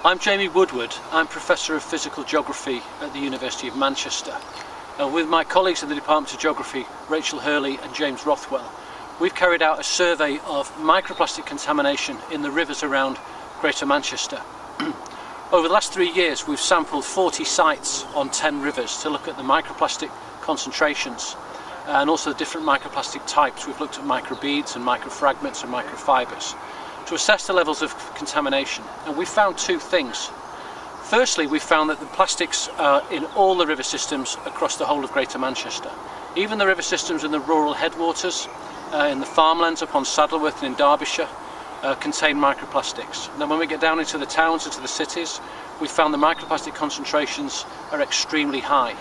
I'm Jamie Woodward. I'm Professor of Physical Geography at the University of Manchester. With my colleagues in the Department of Geography, Rachel Hurley and James Rothwell, we've carried out a survey of microplastic contamination in the rivers around Greater Manchester. Over the last 3 years, we've sampled 40 sites on 10 rivers to look at the microplastic concentrations and also the different microplastic types. We've looked at microbeads and microfragments and microfibers to assess the levels of contamination, and we found two things. Firstly, we found that the plastics are in all the river systems across the whole of Greater Manchester. Even the river systems in the rural headwaters, in the farmlands upon Saddleworth and in Derbyshire, contain microplastics. And then when we get down into the towns, into the cities, we found the microplastic concentrations are extremely high.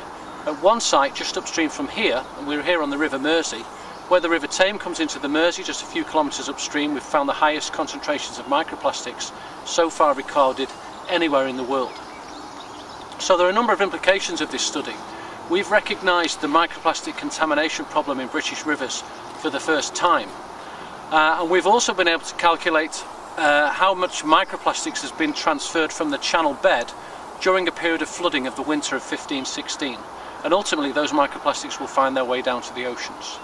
At one site just upstream from here, and we're here on the River Mersey, where the River Tame comes into the Mersey just a few kilometres upstream, we've found the highest concentrations of microplastics so far recorded anywhere in the world. So there are a number of implications of this study. We've recognised the microplastic contamination problem in British rivers for the first time, and we've also been able to calculate how much microplastics has been transferred from the channel bed during a period of flooding of the winter of 15-16, and ultimately those microplastics will find their way down to the oceans.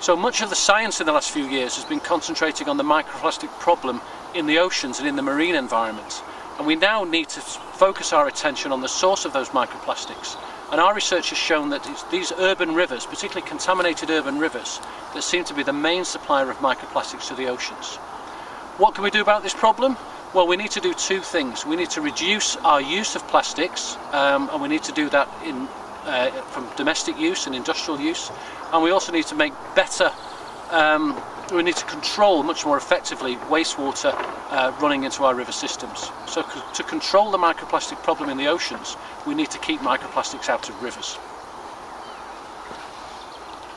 So much of the science in the last few years has been concentrating on the microplastic problem in the oceans and in the marine environment, and we now need to focus our attention on the source of those microplastics. And our research has shown that it's these urban rivers, particularly contaminated urban rivers, that seem to be the main supplier of microplastics to the oceans. What can we do about this problem? Well, we need to do two things. We need to reduce our use of plastics, and we need to do that from domestic use and industrial use, and we also need to make better, we need to control much more effectively wastewater running into our river systems. So to control the microplastic problem in the oceans, we need to keep microplastics out of rivers.